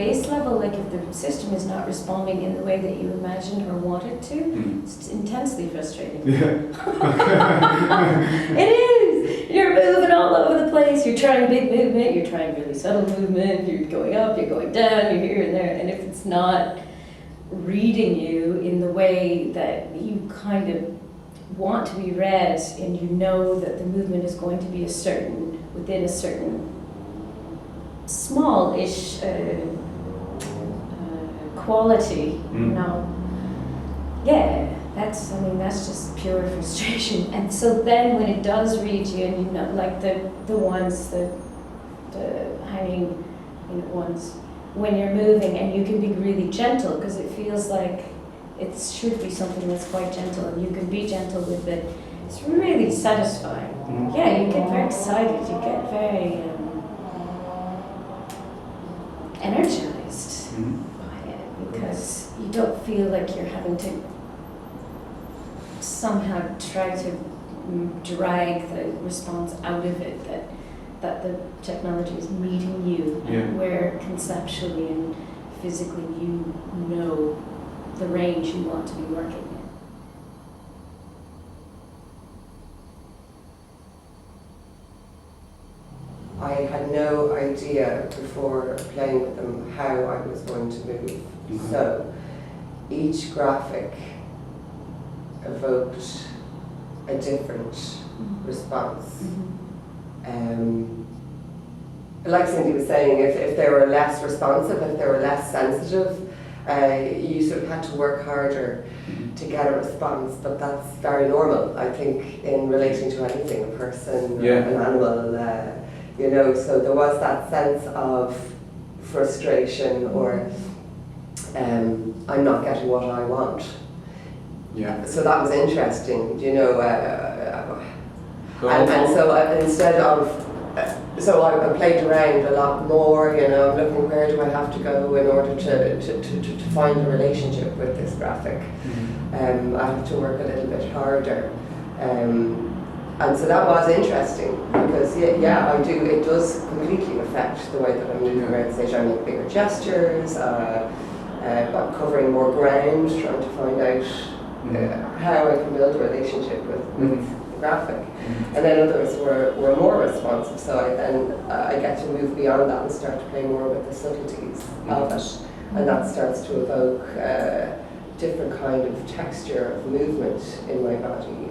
base level, like if the system is not responding in the way that you imagined or wanted to, it's intensely frustrating. Yeah. It is! You're moving all over the place, you're trying big movement, you're trying really subtle movement, you're going up, you're going down, you're here and there, and if it's not reading you in the way that you kind of want to be read, and you know that the movement is going to be within a certain small-ish quality, that's just pure frustration. And so then when it does read you, and you know, like the ones, the hanging ones, when you're moving, and you can be really gentle, because it feels like it should be something that's quite gentle, and you can be gentle with it. It's really satisfying. Yeah, you get very excited, you get very energized by it, because you don't feel like you're having to somehow try to drag the response out of it, that the technology is meeting you, and where conceptually and physically you know the range you want to be working in. I had no idea before playing with them how I was going to move. So each graphic evoked a different response. Like Cindy was saying, if they were less responsive, if they were less sensitive, you sort of had to work harder to get a response, but that's very normal, I think, in relating to anything, a person, an animal, so there was that sense of frustration, or I'm not getting what I want. Yeah. So that was interesting, and so instead of, so I played around a lot more, looking where do I have to go in order to find a relationship with this graphic. I have to work a little bit harder. And so that was interesting, because I do, it does completely affect the way that I'm moving around the stage. I make bigger gestures, I'm covering more ground, trying to find out how I can build a relationship with the graphic. And then others were more responsive, so I get to move beyond that and start to play more with the subtleties of it. And that starts to evoke different kind of texture of movement in my body.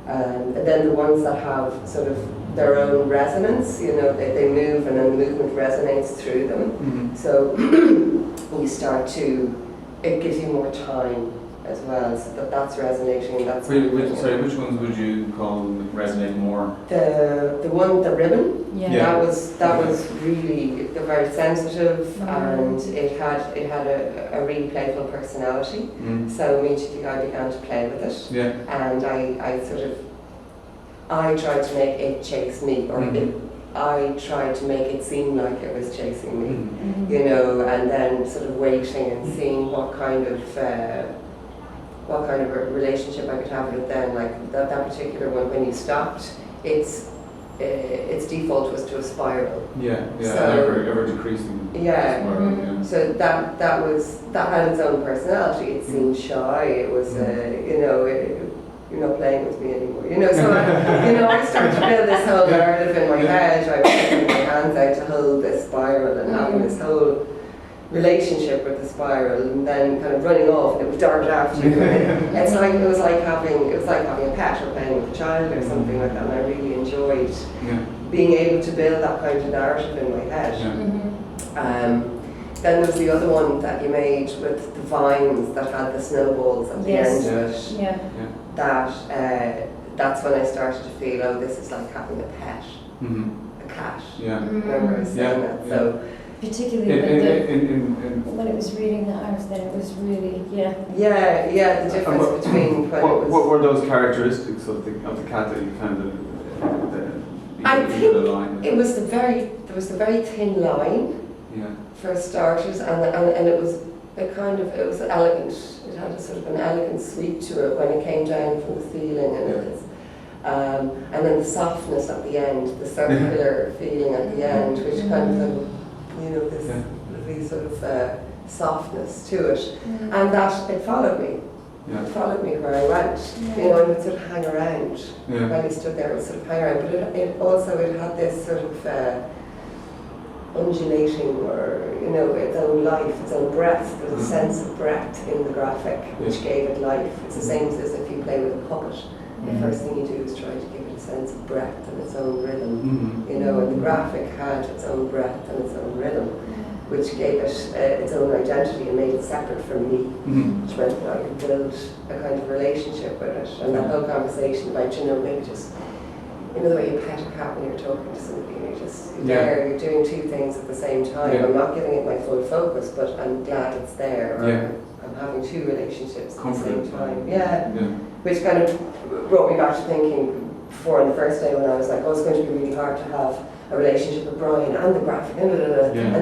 And then the ones that have sort of their own resonance, they move and then the movement resonates through them. So you start to, it gives you more time as well, so that's resonating. That's which ones would you call resonate more? The one, the ribbon. That was really very sensitive, and it had a really playful personality. So immediately I began to play with it, and I tried to make it chase me, or I tried to make it seem like it was chasing me, and then sort of waiting and seeing what kind of a relationship I could have with it then. Like that particular one, when you stopped, its default was to a spiral. So, ever decreasing. Spiral, So that had its own personality. It seemed shy. It was you're not playing with me anymore. So I started to build this whole narrative in my head. I was putting my hands out to hold this spiral and having this whole relationship with the spiral, and then kind of running off, and it would dart after you. It was like having a pet or playing with a child or something like that. And I really enjoyed being able to build that kind of narrative in my head. Then there was the other one that you made with the vines that had the snowballs at the end of it. That's when I started to feel, oh, this is like having a pet, a cat. Remember I was saying that? So particularly when it was reading the arms, then it was really, the difference between what were those characteristics of the cat that you found I think it was there was the very thin line, for starters, and it was it was elegant. It had a sort of an elegant sweep to it when it came down from the ceiling, and then the softness at the end, the circular feeling at the end, which kind of this beautifully sort of softness to it, and that it followed me. Yeah. It followed me where I went. You know, and it would sort of hang around. Yeah. While he stood there, it would sort of hang around. But it also had this sort of undulating, or you know, its own life, its own breath. There was a sense of breath in the graphic, which gave it life. It's the same as if you play with a puppet. The first thing you do is try to give it a sense of breath and its own rhythm. You know, and the graphic had its own breath and its own rhythm, which gave it its own identity and made it separate from me, which meant that I could build a kind of relationship with it. And that whole conversation about, you know, maybe just, you know, the way you pet a cat when you're talking to somebody, and you're there, you're doing two things at the same time. I'm not giving it my full focus, but I'm glad it's there. Or I'm having two relationships at the same time. Which kind of brought me back to thinking before on the first day when I was like, oh, it's going to be really hard to have a relationship with Brian and the graphic, and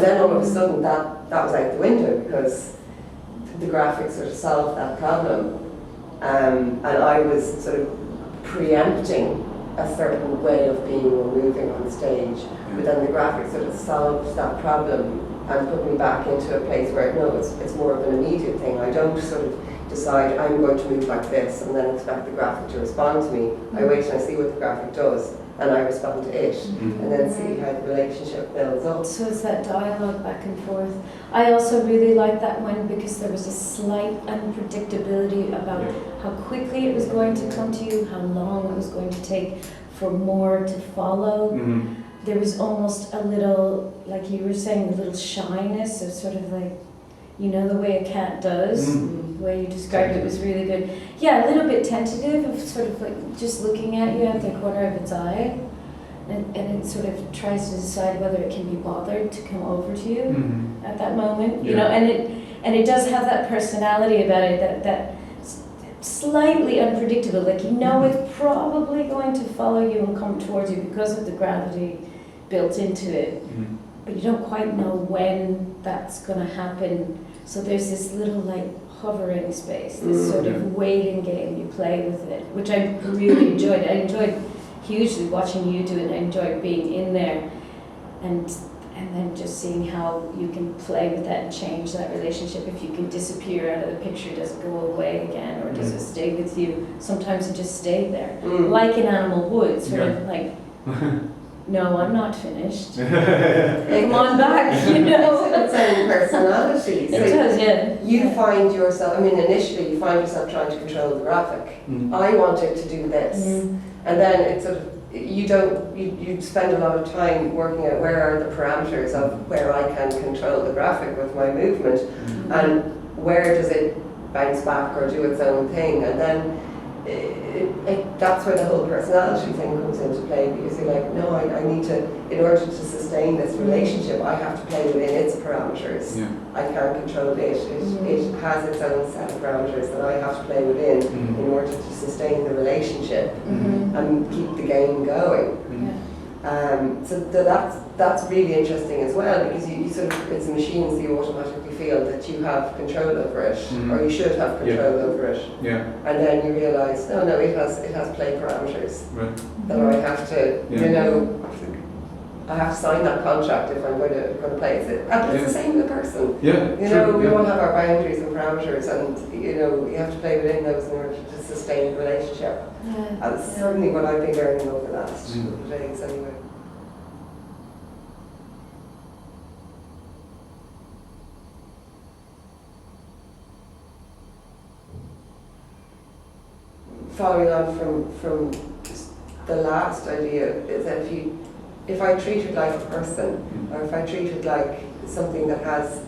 then all of a sudden that was out the window, because the graphic sort of solved that problem, and I was sort of preempting a certain way of being or moving on stage, but then the graphic sort of solved that problem and put me back into a place where no, it's more of an immediate thing. I don't sort of decide I'm going to move like this and then expect the graphic to respond to me. I wait and I see what the graphic does, and I respond to it, and then see how the relationship builds up. So it's that dialogue back and forth. I also really liked that one because there was a slight unpredictability about how quickly it was going to come to you, how long it was going to take for more to follow. There was almost a little, like you were saying, a little shyness, of sort of like, you know, the way a cat does. The way you described it was really good. Yeah, a little bit tentative, of sort of like just looking at you at the corner of its eye, and it sort of tries to decide whether it can be bothered to come over to you at that moment. You know, and it does have that personality about it that slightly unpredictable. Like, you know, it's probably going to follow you and come towards you because of the gravity built into it, but you don't quite know when that's going to happen. So there's this little like hovering space, this sort of waiting game you play with it, which I really enjoyed. I enjoyed hugely watching you do it. I enjoyed being in there, and then just seeing how you can play with that and change that relationship. If you can disappear out of the picture, does it go away again, or does it stay with you? Sometimes it just stayed there, like an animal would, sort of like, no, I'm not finished. Come on back, you know. It's own personality. So it does, yeah. You find yourself, I mean, initially you find yourself trying to control the graphic. I wanted to do this. And then it's sort of, you spend a lot of time working out where are the parameters of where I can control the graphic with my movement, and where does it bounce back or do its own thing. And then that's where the whole personality thing comes into play, because you're like, no, I need to, in order to sustain this relationship, I have to play within its parameters. I can't control it. It has its own set of parameters that I have to play within in order to sustain the relationship and keep the game going. So that's really interesting as well, because you sort of, it's a machine, so you automatically feel that you have control over it, or you should have control over it. And then you realise, no, it has play parameters that I have to, you know, I have to sign that contract if I'm going to play it. And it's the same with a person. You know, we all have our boundaries and parameters, and you know, you have to play within those in order to sustain the relationship. That's certainly what I've been learning over the last couple of days anyway. Following on from the last idea, is that if I treat it like a person, or if I treat it like something that has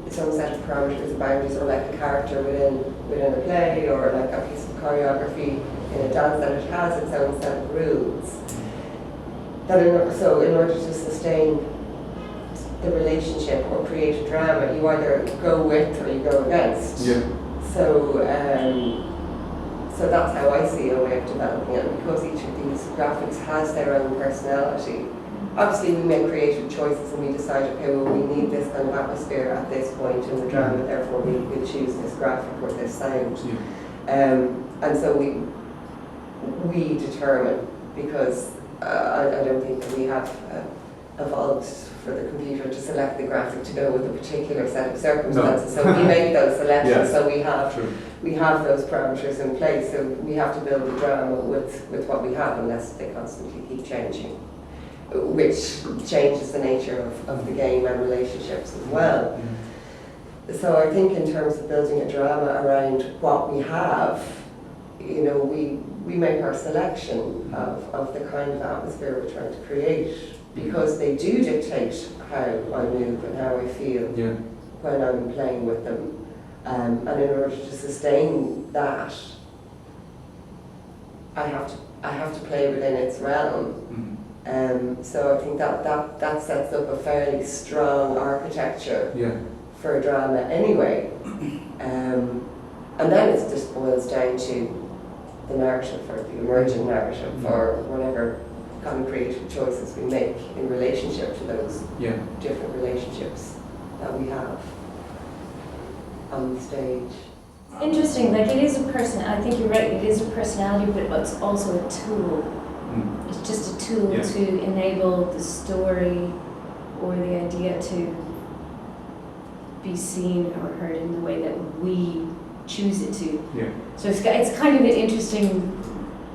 its own set of parameters and boundaries, or like a character within a play, or like a piece of choreography in a dance, that it has its own set of rules. So in order to sustain the relationship or create a drama, you either go with or you go against. So that's how I see a way of developing it, because each of these graphics has their own personality. Obviously we make creative choices and we decide, okay, well, we need this kind of atmosphere at this point in the drama, therefore we choose this graphic or this sound. And so we determine, because I don't think that we have evolved for the computer to select the graphic to go with a particular set of circumstances. So we make those selections. Yes. So True. we have those parameters in place. So we have to build the drama with what we have, unless they constantly keep changing, which changes the nature of the game and relationships as well. So I think in terms of building a drama around what we have, you know, we make our selection of the kind of atmosphere we're trying to create, because they do dictate how I move and how I feel when I'm playing with them. And in order to sustain that, I have to play within its realm. So I think that sets up a fairly strong architecture for a drama anyway. And then it just boils down to the narrative, or the emerging narrative, or whatever kind of creative choices we make in relationship to those different relationships that we have on the stage. Interesting, like it is a person, I think you're right, it is a personality, but it's also a tool. It's just a tool to enable the story or the idea to be seen or heard in the way that we choose it to. So it's kind of an interesting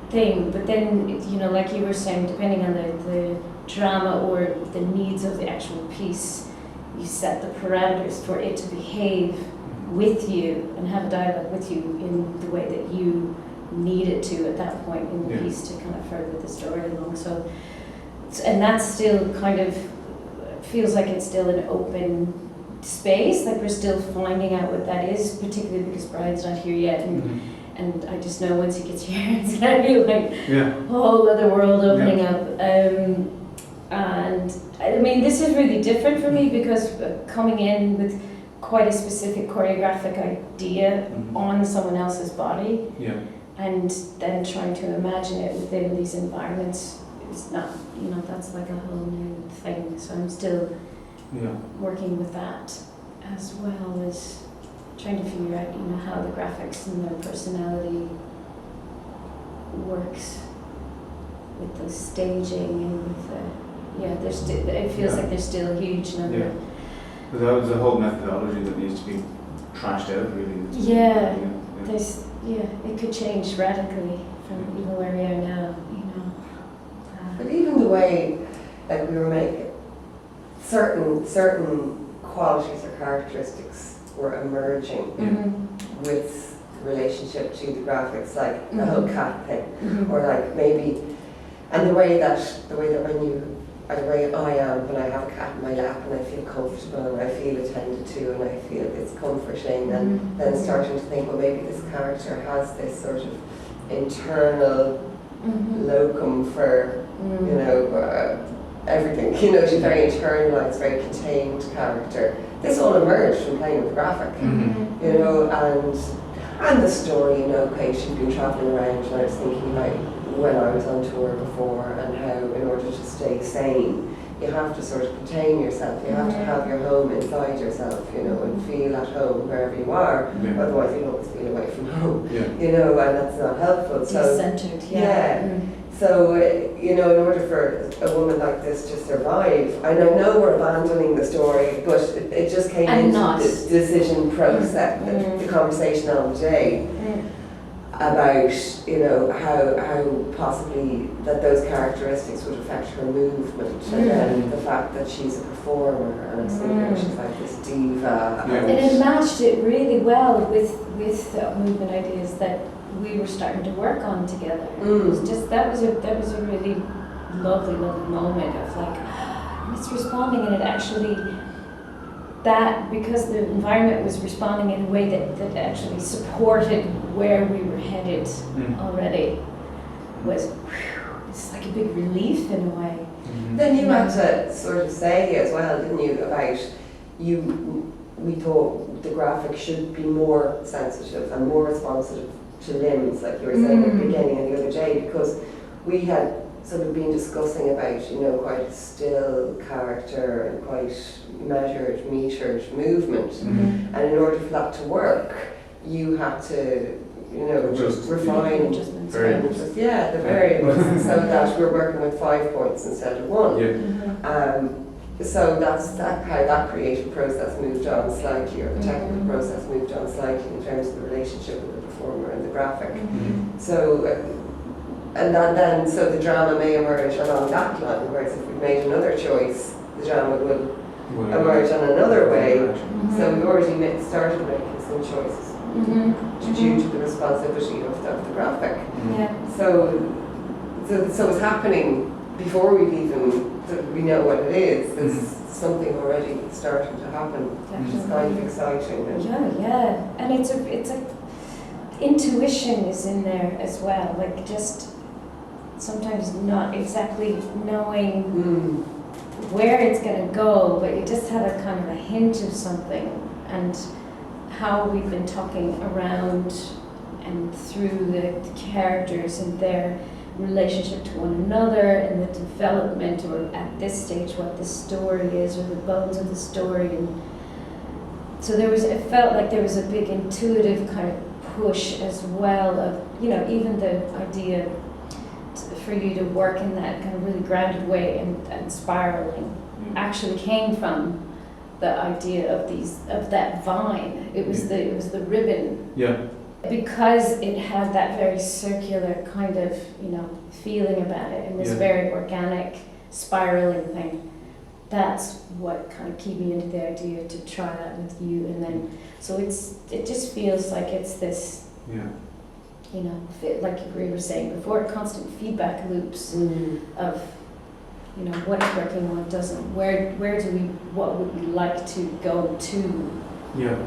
thing, but then, you know, like you were saying, depending on the drama or the needs of the actual piece, you set the parameters for it to behave with you and have a dialogue with you in the way that you need it to at that point in the piece to kind of further the story along. So, and that's still kind of feels like it's still an open space, like we're still finding out what that is, particularly because Brian's not here yet, and I just know once he gets here it's gonna be like a whole other world opening up. And I mean, this is really different for me because coming in with quite a specific choreographic idea on someone else's body, and then trying to imagine it within these environments is not, you know, that's like a whole new thing. So I'm still working with that, as well as trying to figure out, you know, how the graphics and their personality works with the staging and with the, there's it feels like there's still a huge number. But that was a whole methodology that needs to be trashed out, really. There's it could change radically from even where we are now, you know. But even the way that we were making certain qualities or characteristics were emerging with relationship to the graphics, like the whole cat thing, or like maybe, and the way that when you, the way I am when I have a cat in my lap and I feel comfortable and I feel attended to and I feel it's comforting, and then starting to think, well, maybe this character has this sort of internal locum for, you know, everything. You know, she's very internalized, very contained character. This all emerged from playing with the graphic, you know, and the story, you know, okay, she'd been travelling around, and I was thinking about when I was on tour before and how in order to stay sane, you have to sort of contain yourself, you have to have your home inside yourself, you know, and feel at home wherever you are, otherwise you'll always feel away from home, you know, and that's not helpful. So, Decentered, So, you know, in order for a woman like this to survive, and I know we're abandoning the story, but it just came into the decision process, the conversation all day about, you know, how possibly that those characteristics would affect her movement, and then the fact that she's a performer, and so, you know, she's like this diva. And it matched it really well with the movement ideas that we were starting to work on together. It was just that was a really lovely moment of like, and it's responding, and it actually, that because the environment was responding in a way that actually supported where we were headed already, was it's like a big relief in a way. Then you had to sort of say as well, didn't you, about we thought the graphic should be more sensitive and more responsive to limbs, like you were saying at the beginning and the other day, because we had sort of been discussing about, you know, quite a still character and quite measured, metered movement, and in order for that to work, you had to Just refine adjustments. variables. the variables, so that we're working with 5 points instead of 1. Yeah. Mhm. So that's how that creative process moved on slightly, or the technical Mhm. process moved on slightly in terms of the relationship with the performer and the graphic. Mhm. So, and then so the drama may emerge along that line, whereas if we made another choice, the drama will emerge on another way. Mhm. So we've already started making some choices Mhm. due to the responsivity of the graphic. Yeah. So it's happening before we know what it is. There's something already starting to happen. It's kind of exciting. Yeah. And it's a intuition is in there as well. Like just sometimes not exactly knowing where it's going to go, but you just have a kind of a hint of something, and how we've been talking around and through the characters and their relationship to one another and the development, or at this stage what the story is, or the bones of the story. And so it felt like there was a big intuitive kind of push as well of, even the idea for you to work in that kind of really grounded way and spiraling actually came from the idea of that vine. It was the ribbon. Yeah. Because it had that very circular kind of, feeling about it, and this very organic spiraling thing. That's what kind of keyed me into the idea to try that with you. And then, so it just feels like it's this, like we were saying before, constant feedback loops of, what is working, what doesn't. What would we like to go to? Yeah.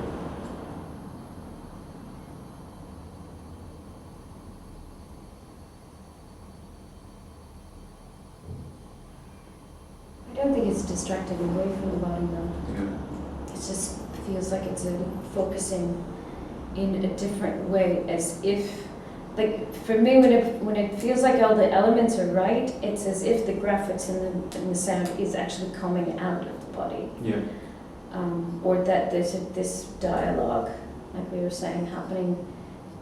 I don't think it's distracting away from the body though. Yeah. It just feels like it's focusing in a different way, as if, like for me, when it feels like all the elements are right, it's as if the graphics and the sound is actually coming out of the body. Yeah. Or that there's this dialogue, like we were saying, happening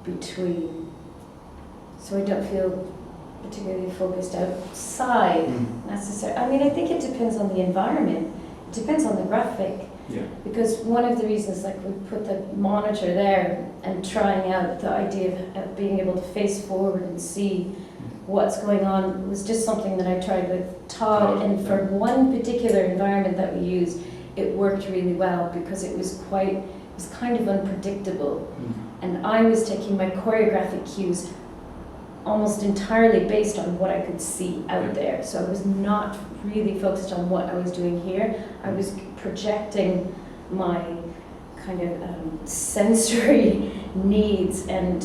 between. So I don't feel particularly focused outside necessarily. I mean, I think it depends on the environment. It depends on the graphic. Yeah. Because one of the reasons, like we put the monitor there and trying out the idea of being able to face forward and see what's going on was just something that I tried with Todd. And for one particular environment that we used, it worked really well because it was kind of unpredictable. And I was taking my choreographic cues almost entirely based on what I could see out there. So I was not really focused on what I was doing here. I was projecting my kind of sensory needs and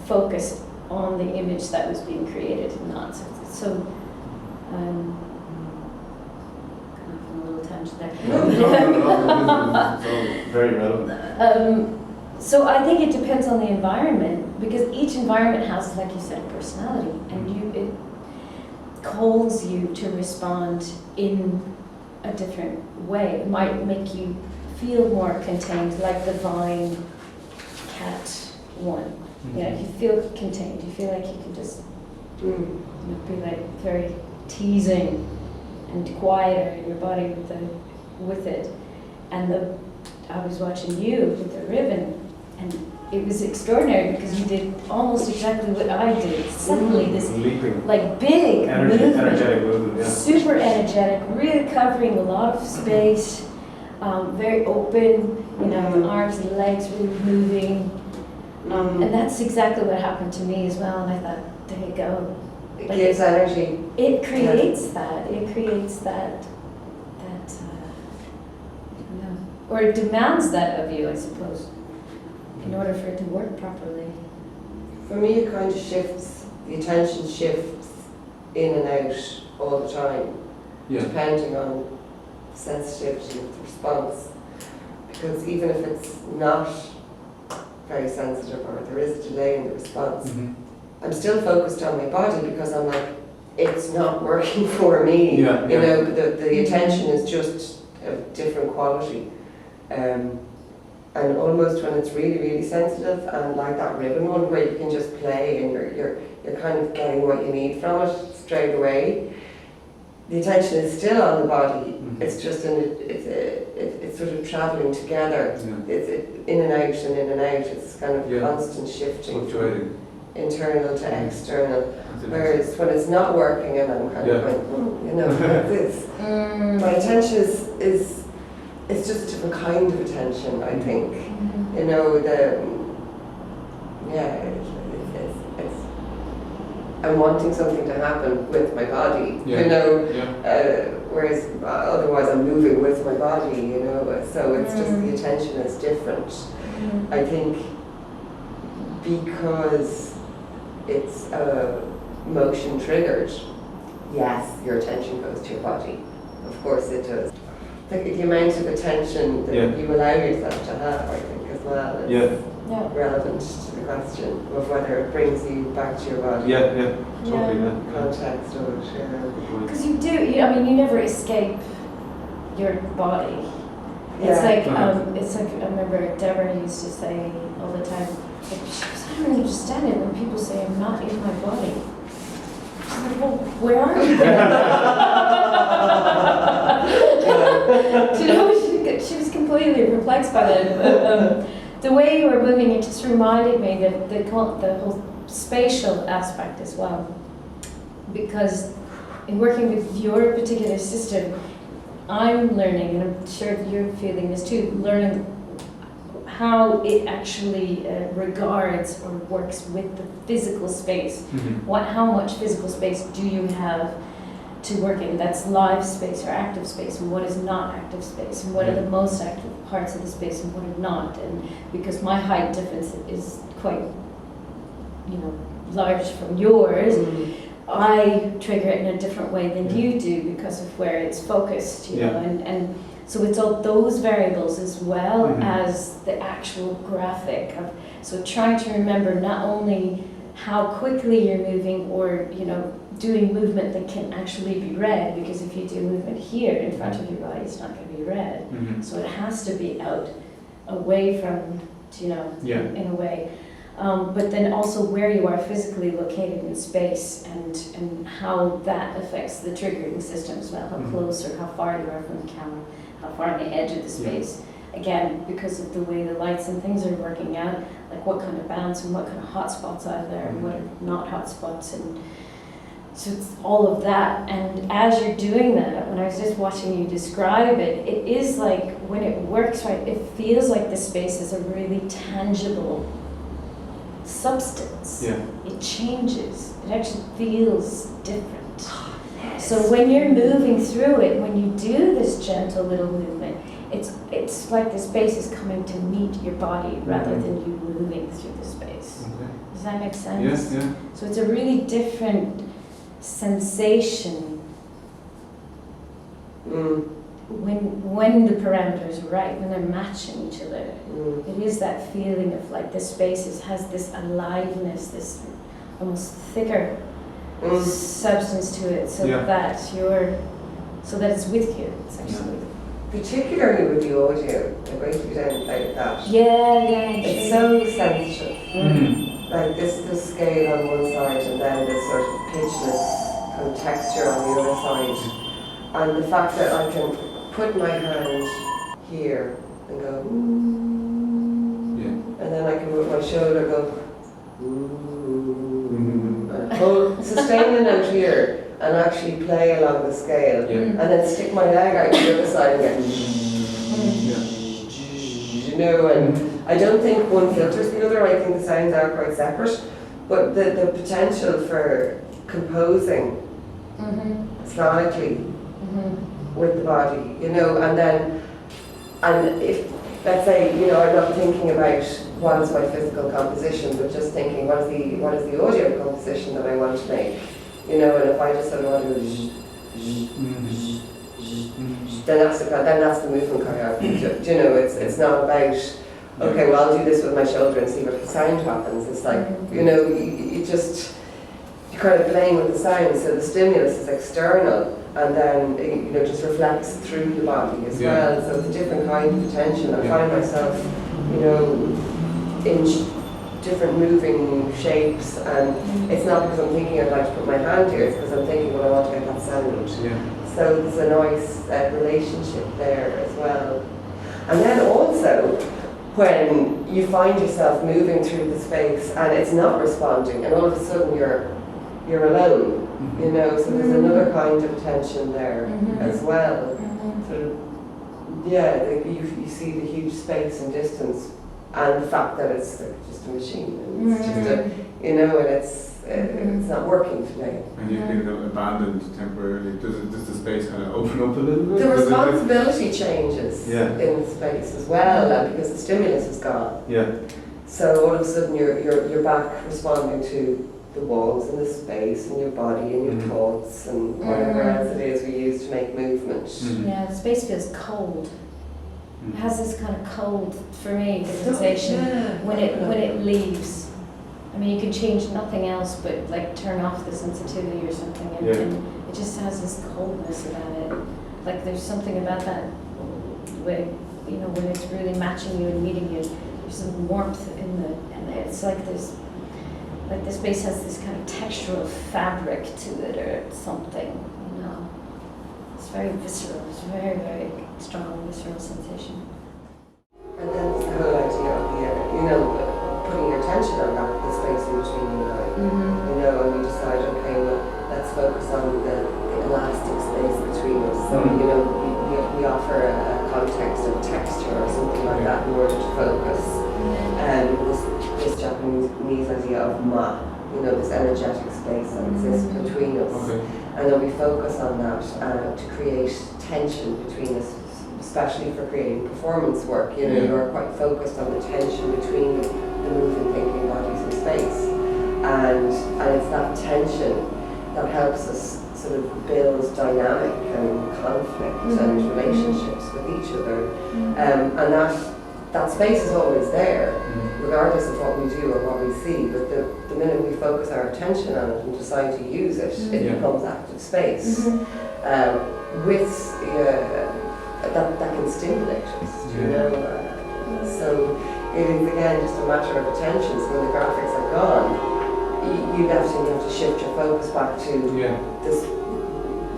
focus on the image that was being created, not so kind of a little tangent there. No, it's all very relevant. So I think it depends on the environment, because each environment has, like you said, a personality, and it calls you to respond in a different way. It might make you feel more contained, like the vine cat one. You feel contained. You feel like you can just be like very teasing and quieter in your body with it. And I was watching you with the ribbon. And it was extraordinary because you did almost exactly what I did. Suddenly this leaping, like big energetic movement, yeah. Super energetic, really covering a lot of space, very open, arms and legs really moving. And that's exactly what happened to me as well. And I thought, there you go. It gives energy. It creates that. It creates that or it demands that of you, I suppose, in order for it to work properly. For me, it kind of shifts, the attention shifts in and out all the time, depending on the sensitivity of the response. Because even if it's not very sensitive, or there is a delay in the response, I'm still focused on my body because I'm like, it's not working for me. The attention is just a different quality. And almost when it's really, really sensitive, and like that ribbon one where you can just play and you're kind of getting what you need from it straight away. The attention is still on the body. It's just it's sort of travelling together. It's in and out and in and out. It's kind of constant shifting, fluctuating, internal to external. Whereas when it's not working, and I'm kind of going, you know, like this, my attention is it's just a different kind of attention, I think. You know, it's I'm wanting something to happen with my body, you know, whereas otherwise I'm moving with my body, you know, so it's just the attention is different. I think because it's motion triggered, yes, your attention goes to your body. Of course it does. The amount of attention that you allow yourself to have, I think, as well, is relevant to the question of whether it brings you back to your body. Totally. Context of it, Because you do, I mean, you never escape your body. It's like, I remember Deborah used to say all the time, like, she goes, I don't understand it when people say I'm not in my body. I'm like, well, where are you? Do you know, she was completely perplexed by that. The way you were moving, it just reminded me that the whole spatial aspect as well. Because in working with your particular system, I'm learning, and I'm sure you're feeling this too, learning how it actually regards or works with the physical space. How much physical space do you have to work in? That's live space or active space, and what is not active space, and what are the most active parts of the space and what are not. And because my height difference is quite, you know, large from yours, I trigger it in a different way than you do because of where it's focused, you know, and so it's all those variables as well as the actual graphic of, so trying to remember not only how quickly you're moving or, you know, doing movement that can actually be read, because if you do movement here in front of your body, it's not going to be read. So it has to be out, away from, you know, in a way. But then also where you are physically located in space and how that affects the triggering system as well, how close or how far you are from the camera, how far on the edge of the space. Again, because of the way the lights and things are working out, like what kind of bounce and what kind of hot spots are there and what are not hot spots. And so it's all of that. And as you're doing that, when I was just watching you describe it, it is like when it works right, it feels like the space is a really tangible substance. It changes. It actually feels different. So when you're moving through it, when you do this gentle little movement, it's like the space is coming to meet your body rather than you moving through the space. Does that make sense? Yes, So it's a really different sensation when the parameters are right, when they're matching each other. It is that feeling of like the spaces has this aliveness, this almost thicker substance to it, so that it's with you. It's actually particularly with the audio, the way you don't play that. It's so sensitive. Like this is the scale on one side and then this sort of pitchless kind of texture on the other side. And the fact that I can put my hand here and go and then I can move my shoulder, go and sustain the note here and actually play along the scale and then stick my leg out to the other side and you know, and I don't think one filters the other. I think the sounds are quite separate, but the potential for composing sonically with the body, you know, and if, let's say, you know, I'm not thinking about what is my physical composition, but just thinking what is the audio composition that I want to make, you know, and if I just sort of want to then that's the movement choreography. Do you know, it's not about, okay, well I'll do this with my shoulder and see what the sound happens. It's like, you know, you're kind of playing with the sound, so the stimulus is external and then it, you know, just reflects through the body as well. So it's a different kind of attention. I find myself you know, in different moving shapes, and it's not because I'm thinking I'd like to put my hand here, it's because I'm thinking, well, I want to get that sound. Yeah. So there's a nice relationship there as well. And then also, when you find yourself moving through the space and it's not responding, and all of a sudden you're alone, you know, so there's another kind of tension there as well. Sort of, yeah, you see the huge space and distance, and the fact that it's just a machine, and it's just a, you know, and it's not working today. And you've been abandoned temporarily. Does the space kind of open up a little bit? The responsibility changes Yeah. in the space as well, because the stimulus is gone. Yeah. So all of a sudden you're back responding to the walls and the space and your body and your thoughts and whatever else it is we use to make movement. Yeah, the space feels cold. It has this kind of cold, for me, sensation when it leaves. I mean, you can change nothing else but like turn off the sensitivity or something, and it just has this coldness about it. Like there's something about that way, you know, when it's really matching you and meeting you. There's some warmth and it's like this. Like the space has this kind of textural fabric to it or something, you know. It's very visceral, it's very, very strong visceral sensation. And then it's the whole idea of the, you know, putting your attention on that, the space in between you and I. You know, and we decide, okay, well, let's focus on the elastic space between us. So, you know, we offer a context of texture or something like that in order to focus. And this Japanese idea of ma, you know, this energetic space that exists between us. And then we focus on that to create tension between us, especially for creating performance work. You know, you're quite focused on the tension between the moving, thinking bodies in space. And it's that tension that helps us sort of build dynamic and conflict and relationships with each other. And that space is always there, regardless of what we do or what we see, but the minute we focus our attention on it and decide to use it, it becomes active space. That can stimulate us, you know. So it is again just a matter of attention. So when the graphics are gone, you have to shift your focus back to this.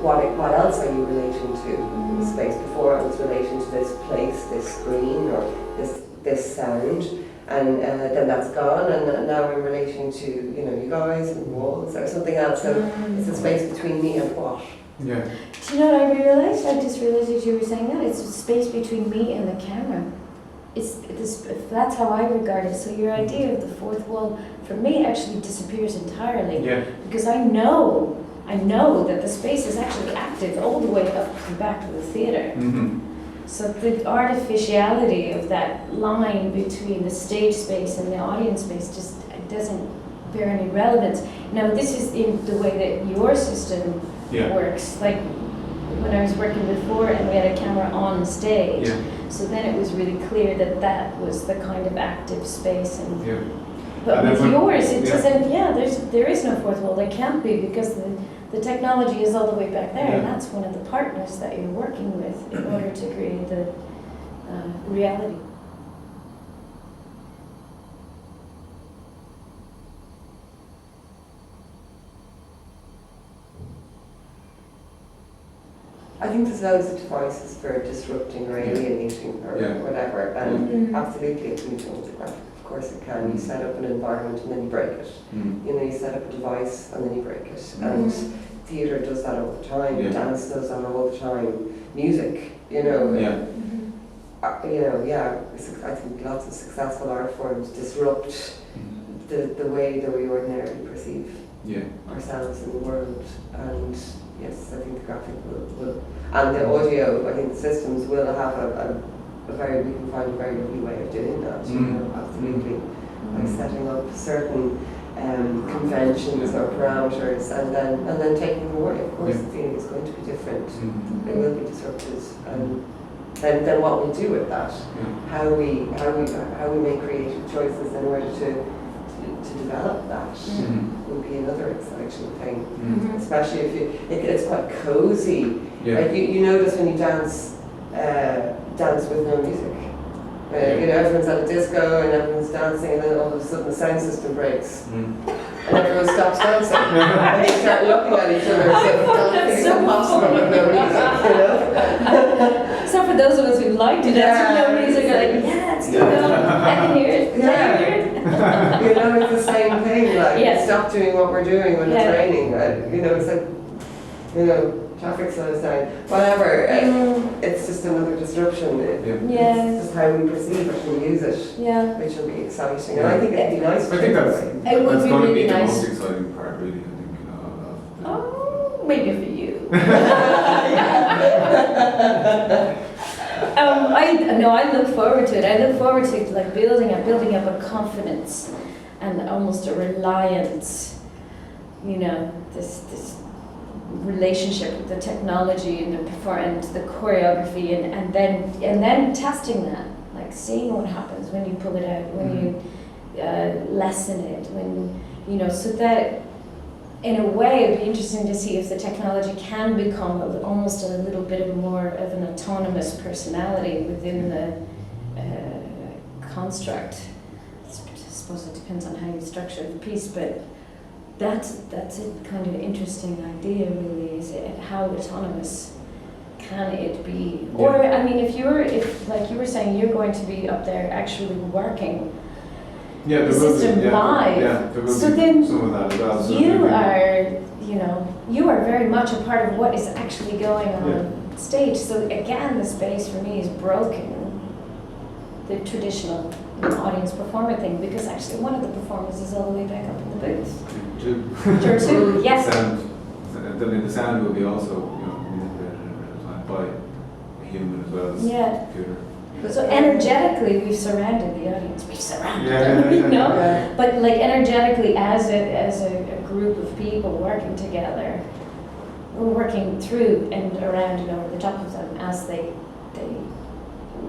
What else are you relating to in space? Before I was relating to this place, this screen, or this sound, and then that's gone, and now I'm relating to, you know, you guys and walls or something else. So it's the space between me and what. Yeah. Do you know what I realised? I just realised as you were saying that it's the space between me and the camera. That's how I regard it. So your idea of the fourth wall for me actually disappears entirely. Yeah. Because I know that the space is actually active all the way up to the back of the theatre. So the artificiality of that line between the stage space and the audience space just doesn't bear any relevance. Now this is in the way that your system works. Like when I was working before and we had a camera on the stage, so then it was really clear that that was the kind of active space. But with yours, it doesn't. There is no fourth wall. There can't be because the technology is all the way back there, and that's one of the partners that you're working with in order to create the reality. I think there's loads of devices for disrupting or alienating or whatever, and absolutely it can be done with the graphic. Of course it can. You set up an environment and then you break it. You know, you set up a device and then you break it. And theatre does that all the time. Dance does that all the time. Music, you know. I think lots of successful art forms disrupt the way that we ordinarily perceive ourselves in the world. And yes, I think the graphic will and the audio, I think the systems will have we can find a very lovely way of doing that, you know, absolutely. By setting up certain conventions or parameters and then taking them away. Of course the feeling is going to be different. It will be disrupted. Then what we do with that, how we make creative choices in order to develop that would be another exciting thing. Especially if it's quite cozy. Like you notice when you dance with no music. You know, everyone's at a disco and everyone's dancing, and then all of a sudden the sound system breaks. And everyone stops dancing. And they start looking at each other as if dancing is impossible with no music, you know? Except for those of us who like to dance with no music, are like, yeah, it's good. I can hear it. Yeah. I can hear it. You know, it's the same thing, like, Yes. stop doing what we're doing when Yeah. it's raining. You know, it's like, you know, traffic slows down. Whatever, it's just another disruption. Yeah. It's just how we perceive it and use it, Yeah. which will be exciting. And I think it'd be nice I think that's It would that's be going to really be the nice. most exciting part, really. I think. Oh, maybe for you. I look forward to it. I look forward to like building up a confidence and almost a reliance. You know, this relationship with the technology and the choreography, and then testing that, like seeing what happens when you pull it out, when you lessen it, when you know, so that. In a way, it'd be interesting to see if the technology can become almost a little bit more of an autonomous personality within the construct. I suppose it depends on how you structure the piece, but that's a kind of interesting idea, really. Is it how autonomous can it be? Yeah. Or I mean, if like you were saying, you're going to be up there actually working. Yeah, there The will system be, live. Yeah, there will So be then some of that as well. So you are very much a part of what is actually going on stage. So again, the space for me is broken the traditional audience performer thing, because actually one of the performers is all the way back up in the booth. There are two, yes. The sound will be also, manipulated in real time by a human as well as Yeah. a computer. So energetically, we've surrounded the audience. We've surrounded Yeah. them, you know. Yeah. But like energetically, as a group of people working together, we're working through and around and over the top of them as they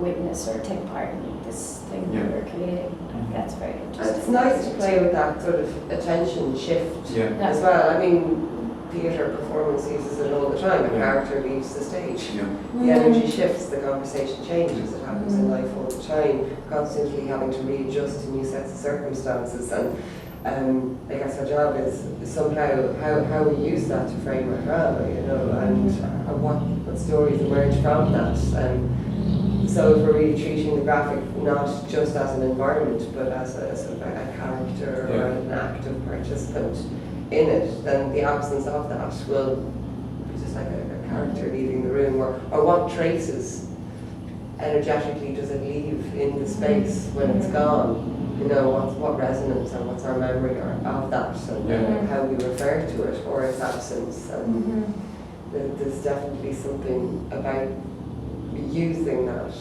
witness or take part in this thing that we're creating. That's very interesting. It's nice to play with that sort of attention shift Yeah. as well. I mean, theatre performance uses it all the time. A Yeah. character leaves the stage. Yeah. The energy shifts, the conversation changes. It happens in life all the time, constantly having to readjust to new sets of circumstances. And I guess our job is somehow how we use that to frame our drama, and what stories emerge from that. So if we're really treating the graphic not just as an environment, but as a sort of a character or an active participant in it, then the absence of that will be just like a character leaving the room, or what traces energetically does it leave in the space when it's gone? What resonance and what's our memory of that, and how we refer to it or its absence. And there's definitely something about using that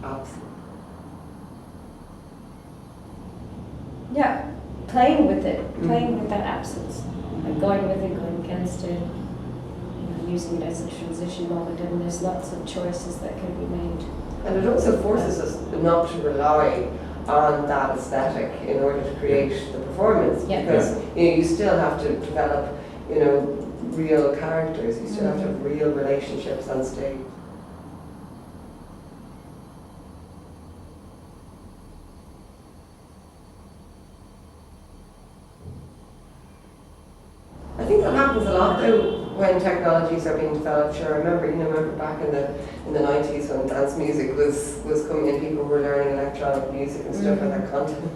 absence. Yeah, playing with it, playing with that absence, like going with it, going against it, using it as a transition moment, and there's lots of choices that can be made. And it also forces us not to rely on that aesthetic in order to create the performance, because you still have to develop, real characters. You still have to have real relationships on stage. I think that happens a lot though when technologies are being developed. Sure, I remember back in the 90s when dance music was coming in, people were learning electronic music and stuff, and that content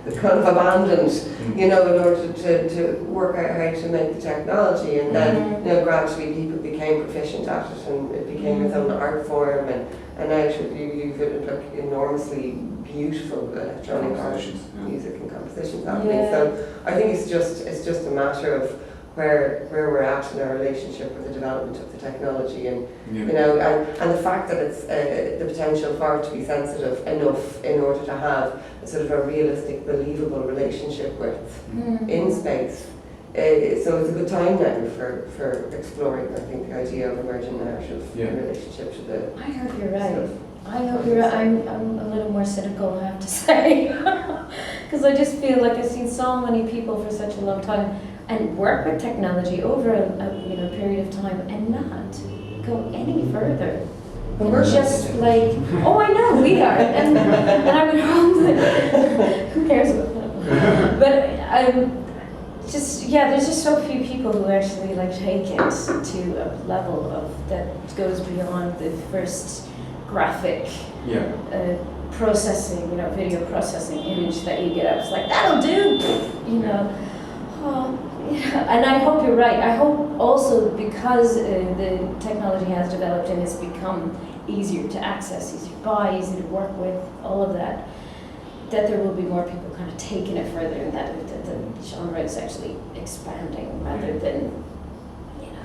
was kind of abandoned, in order to work out how to make the technology, and then gradually people became proficient at it, and it became its own art form, and now you've like enormously beautiful electronic art, music and compositions happening. So I think it's just a matter of where we're at in our relationship with the development of the technology, and and the fact that it's the potential for it to be sensitive enough in order to have a sort of a realistic, believable relationship with in space. So it's a good time now for exploring, I think, the idea of emergent narrative in relationship to the. I hope you're right. I hope you're right. I'm a little more cynical, I have to say, because I just feel like I've seen so many people for such a long time and work with technology over a period of time and not go any further Well, we're just like, oh, I know, we are. And I'm at home, like, who cares about that? But there's just so few people who actually like take it to a level of that goes beyond the first graphic processing, video processing image that you get up. It's like, that'll do, And I hope you're right. I hope also because the technology has developed and it's become easier to access, easier to buy, easier to work with, all of that, that there will be more people kind of taking it further, and that the genre is actually expanding rather than,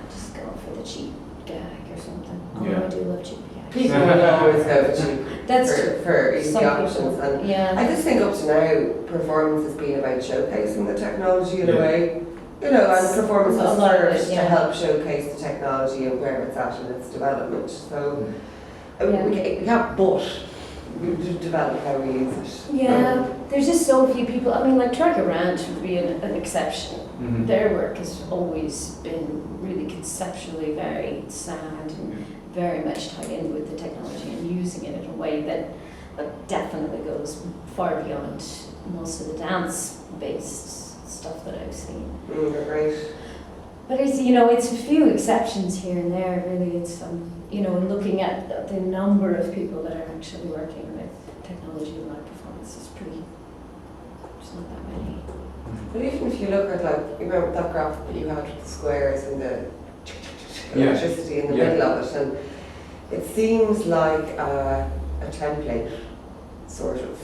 just going for the cheap gag or something. Although I do love cheap gags. People will always go for cheap. That's for easy some options. people, And I just think up to now, performance has been about showcasing the technology in a way. And performance has served to help showcase the technology and where it's at in its development. So we can't we develop how we use it. Yeah, there's just so few people. I mean, like Tracker Ranch would be an exception. Mm-hmm. Their work has always been really conceptually very sound and very much tied in with the technology and using it in a way that definitely goes far beyond most of the dance-based stuff that I've seen. They're great. But it's a few exceptions here and there. Really, it's looking at the number of people that are actually working with technology and live performance is there's not that many. But even if you look at you remember that graph that you had with the squares and the electricity in the middle of it, and it seems like a template, sort of.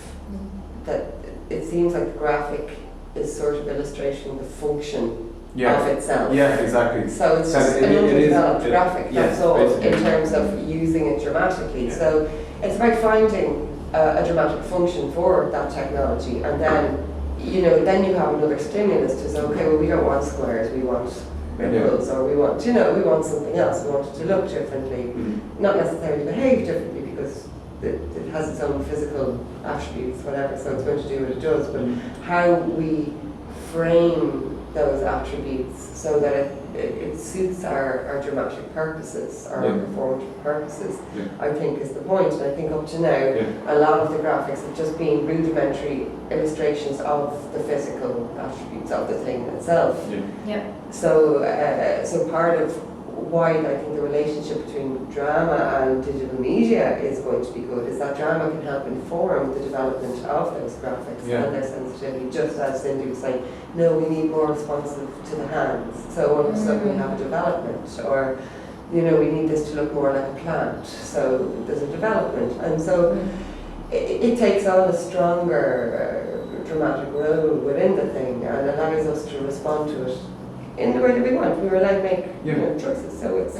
That it seems like the graphic is sort of illustrating the function of itself. Yeah, exactly. So it's just an underdeveloped graphic, that's all, basically. in terms of using it dramatically. Yeah. So it's about finding a dramatic function for that technology, and then then you have another stimulus to say, okay, well, we don't want squares, we want ripples, or we want something else. We want it to look differently, not necessarily behave differently, because it has its own physical attributes, whatever, so it's going to do what it does, but how we frame those attributes so that it suits our dramatic purposes, our performative purposes, I think is the point. And I think up to now, a lot of the graphics have just been rudimentary illustrations of the physical attributes of the thing itself. So part of why I think the relationship between drama and digital media is going to be good is that drama can help inform the development of those graphics and their sensitivity, just as Cindy was saying, no, we need more responsive to the hands. So all of a sudden we have a development, or we need this to look more like a plant. So there's a development, and so it takes on a stronger dramatic role within the thing, and allows us to respond to it in the way that we want. We were allowed to make choices, so it's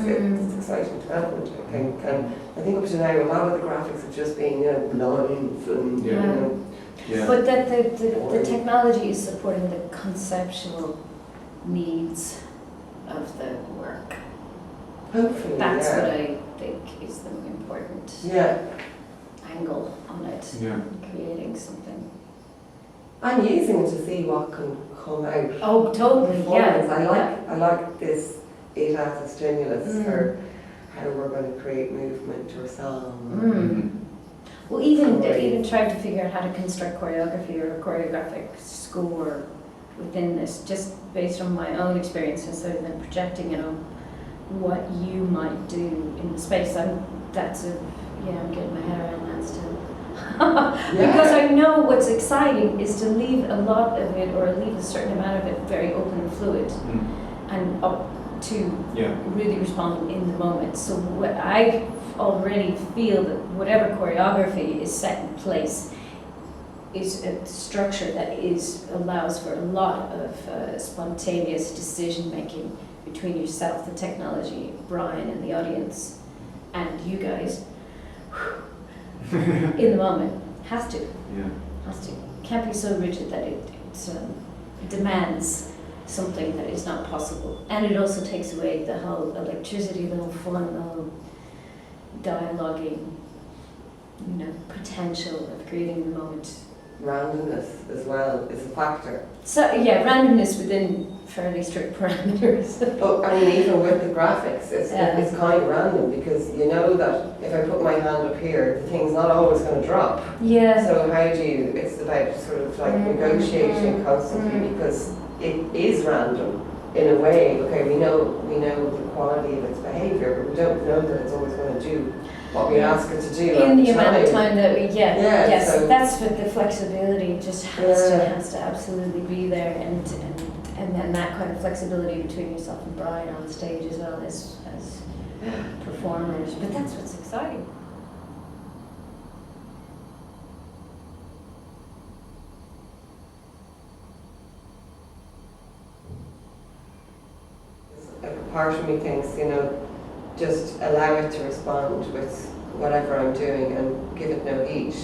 exciting development, I think. And I think up to now, a lot of the graphics have just been, lines and But that the technology is supporting the conceptual needs of the work. Hopefully, that's what I think is the important angle on it. Creating something. I'm using it to see what can come out. Oh, totally, I like this, it as a stimulus for how we're going to create movement or song. Well, even trying to figure out how to construct choreography or a choreographic score within this, just based on my own experiences, and then projecting it on what you might do in the space. I'm getting my head around that still. Because I know what's exciting is to leave a lot of it, or leave a certain amount of it, very open and fluid, and up to really respond in the moment. So what I already feel that whatever choreography is set in place is a structure that allows for a lot of spontaneous decision making between yourself, the technology, Brian, and the audience, and you guys. In the moment. Has to. Can't be so rigid that it demands something that is not possible. And it also takes away the whole electricity, the whole fun, the whole dialoguing, potential of creating the moment randomness as well is a factor. So yeah, randomness within fairly strict parameters. Oh, I mean, even with the graphics, it's kind of random because you know that if I put my hand up here, the thing's not always going to drop. Yeah. So how do you, it's about sort of like negotiating constantly because it is random in a way. Okay, we know the quality of its behaviour, but we don't know that it's always going to do what we ask it to do in the amount of time that we yes, so that's what the flexibility just has to absolutely be there, and then that kind of flexibility between yourself and Brian on stage as well as performers. But that's what's exciting. like a part of me thinks, you know, just allow it to respond with whatever I'm doing and give it no heat,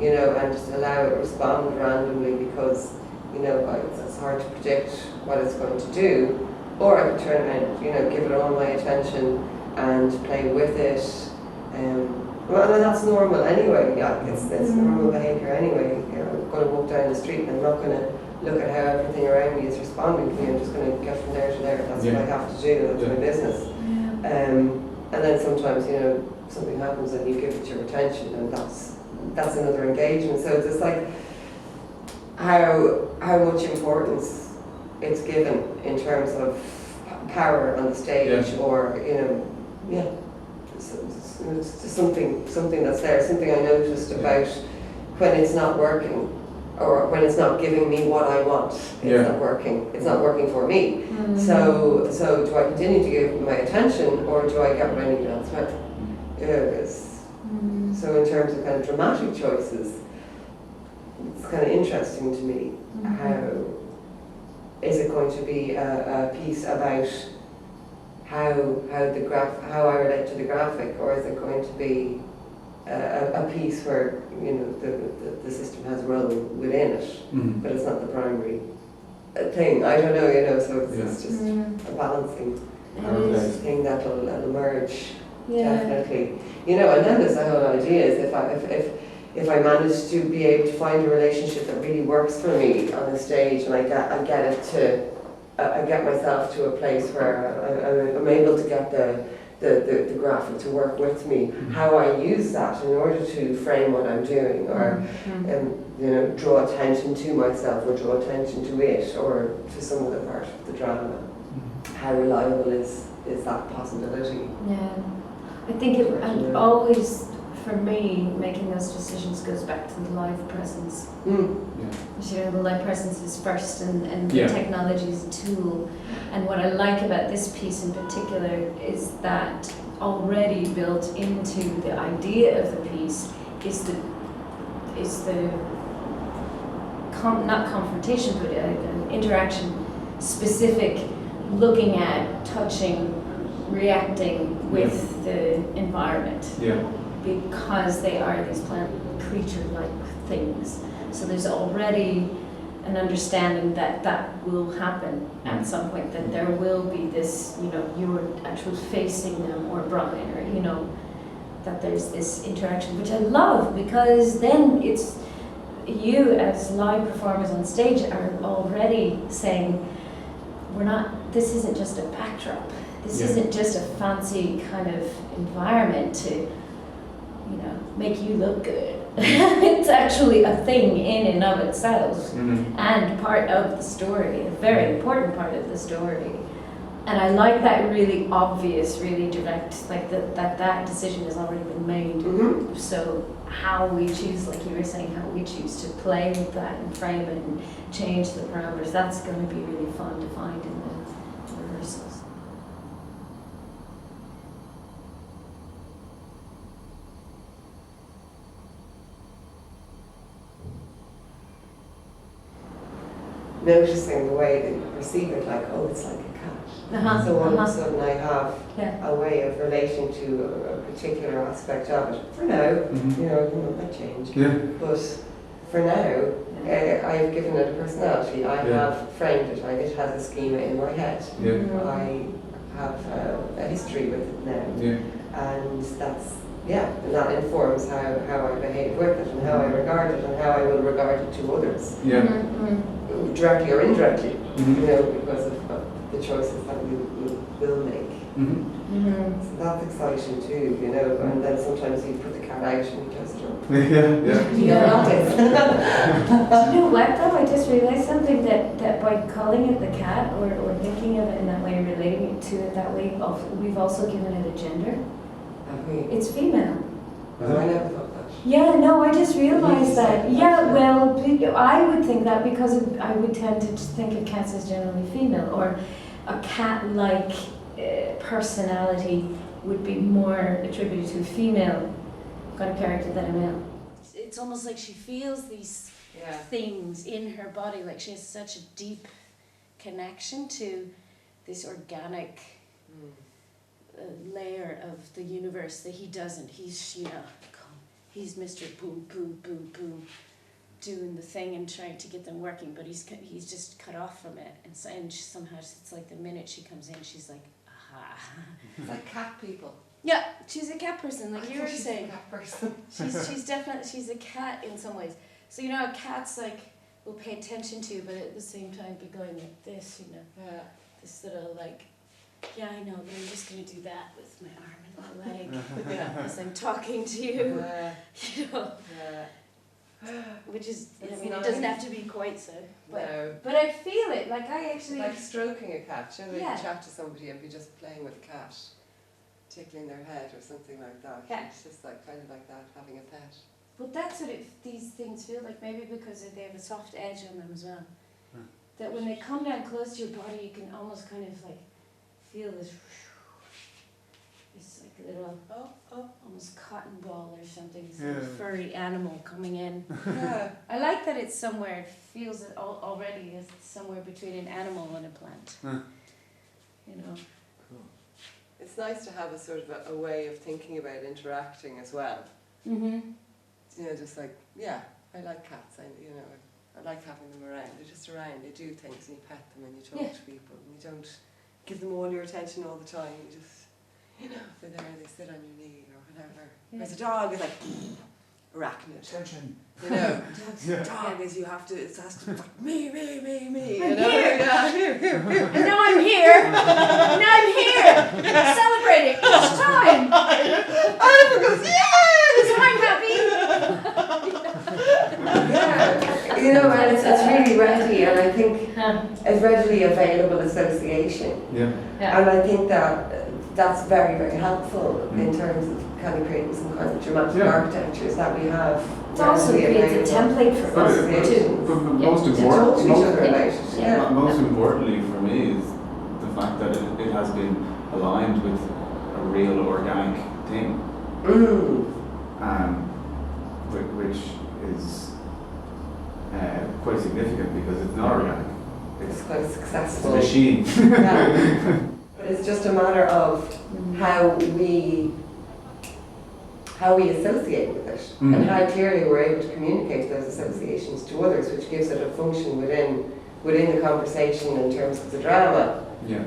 you know, and just allow it to respond randomly because, you know, it's hard to predict what it's going to do. Or I can turn around, you know, give it all my attention and play with it. Well, and that's normal anyway. Yeah, it's normal behaviour anyway. You know, I'm going to walk down the street and I'm not going to look at how everything around me is responding to me. I'm just going to get from there to there. That's what I have to do. That's my business. And then sometimes, you know, something happens and you give it your attention, and that's another engagement. So it's just like how much importance it's given in terms of power on the stage, or you know, it's just something that's there. Something I noticed about when it's not working, or when it's not giving me what I want. It's not working. It's not working for me. So do I continue to give my attention, or do I get what I need elsewhere? So in terms of kind of dramatic choices, it's kind of interesting to me. How is it going to be a piece about how I relate to the graphic, or is it going to be a piece where, you know, the system has a role within it, but it's not the primary thing? I don't know, you know. So it's just a balancing thing that'll emerge. Definitely, you know. And then there's the whole idea is if I manage to be able to find a relationship that really works for me on the stage, and I get myself to a place where I'm able to get the graphic to work with me, how I use that in order to frame what I'm doing, or you know, draw attention to myself, or draw attention to it, or to some other part of the drama. How reliable is that possibility? Yeah, I think and always, for me, making those decisions goes back to the live presence. You know, the live presence is first, and the technology is a tool. And what I like about this piece in particular is that already built into the idea of the piece is the not confrontation, but an interaction specific, looking at, touching, reacting with the environment. Because they are these plant creature-like things. So there's already an understanding that will happen at some point, that there will be this, you know, you're actually facing them, or Brian, or, you know, that there's this interaction, which I love, because then it's you as live performers on stage are already saying, this isn't just a backdrop, this isn't just a fancy kind of environment to, you know, make you look good. It's actually a thing in and of itself, and part of the story, a very important part of the story. And I like that really obvious, really direct, like that decision has already been made. So how we choose, like you were saying, how we choose to play with that and frame it and change the parameters, that's going to be really fun to find in the rehearsals. Noticing the way that you perceive it, like, oh, it's like a cat. So all of a sudden I have a way of relating to a particular aspect of it. For now, you know, it might change. But for now, I've given it a personality. I have framed it. It has a schema in my head. I have a history with it now. And that's, yeah, and that informs how I behave with it and how I regard it and how I will regard it to others, Yeah. directly or indirectly, Mhm. you know, because of the choices that we will make. Mhm. So that's exciting too, you know, and then sometimes you put the cat out and you just don't. Yeah, yeah. You know, Do you know what though? I just realised something that by calling it the cat or thinking of it in that way, relating to it that way, we've also given it a gender. Have we? It's female. Oh, I never thought that. Yeah, no, I just realised that. said Yeah, that. well, I would think that because I would tend to just think of cats as generally female, or a cat-like personality would be more attributed to a female kind of character than a male. It's almost like she feels these things in her body, like she has such a deep connection to this organic layer of the universe that he doesn't. He's, you know, he's Mr. Boom, boom, boom, boom, doing the thing and trying to get them working, but he's just cut off from it, and somehow it's like the minute she comes in, she's like, aha. It's like cat people. Yeah, she's a cat person, like I you were think she's saying. a cat person. She's definitely, she's a cat in some ways. So, you know, a cat's like, will pay attention to you, but at the same time be going like this, you know. Yeah. This little like, yeah, I know, but I'm just going to do that with my arm and my leg as I'm talking to you, you know. Which is, I It's mean, nice. it doesn't have to be quite so. No. But I feel it, like I actually... Like stroking a cat, you know, you Yeah. chat to somebody and be just playing with a cat, tickling their head or something like that. Yeah. It's just like kind of like that, having a pet. But that's what these things feel like, maybe because they have a soft edge on them as well. That when they come down close to your body, you can almost kind of like feel this like a little almost cotton ball or something, some furry animal coming in. Yeah. I like that it's somewhere, it feels it already is somewhere between an animal and a plant. You know. It's nice to have a sort of a way of thinking about interacting as well. Mm-hmm. You know, just like, yeah, I like cats, I like having them around. They're just around, they do things and you pet them and you talk to people and you don't give them all your attention all the time. You just, you know, they're there, they sit on your knee or whatever. Whereas a dog is like, arachnid. Attention. You know, dog is, it has to, like, me, you know? Yeah, here. And now I'm here! Now I'm here! Celebrating each time! Oliver goes, yes! I'm happy! Yeah, you know, and it's really ready, and I think it's readily available association. Yeah. And I think that's very, very helpful in terms of kind of creating some kind of dramatic architectures that we have. It also creates a template for us too. But To talk to each other about it. Yeah. most importantly for me is the fact that it has been aligned with a real organic thing, which is quite significant because it's not organic. It's quite It's a successful. machine. Yeah. But it's just a matter of how we associate with it and how clearly we're able to communicate those associations to others, which gives it a function within the conversation in terms of the drama. Yeah.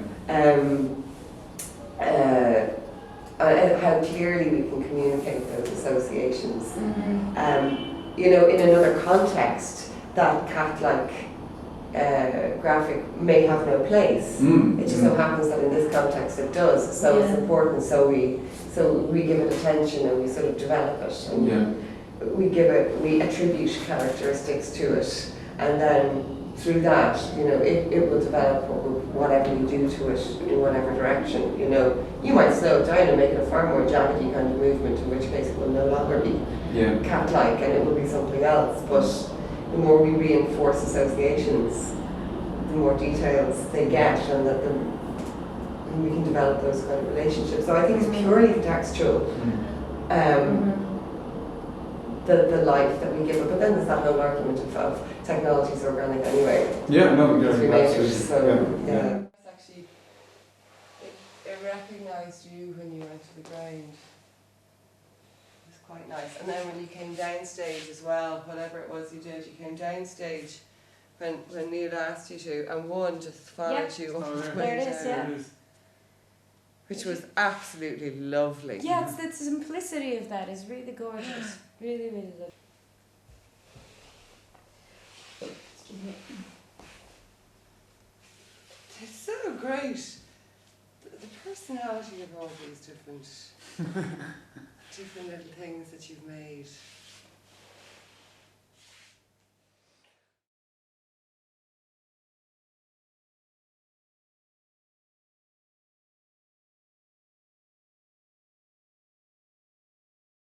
How clearly we can communicate those associations. You know, in another context, that cat-like graphic may have no place. It just so happens that in this context it does. So it's important. So we give it attention and we sort of develop it, and we attribute characteristics to it, and then through that, you know, it will develop whatever you do to it in whatever direction. You know, you might slow it down and make it a far more jaggedy kind of movement, in which case it will no longer be cat-like and it will be something else. But the more we reinforce associations, the more details they get, and we can develop those kind of relationships. So I think it's purely contextual, the life that we give it. But then there's that whole argument of technology is organic anyway. Yeah, no, Because we made it, absolutely. so Yeah. It's actually, it recognised you when you went to the ground. It was quite nice. And then when you came downstage as well, whatever it was you did, you came downstage when Neil asked you to, and one just followed you all the way There it is, down. which was absolutely lovely. Yeah, it's the simplicity of that is really gorgeous. Really, really lovely. It's so great. The personality of all these different little things that you've made.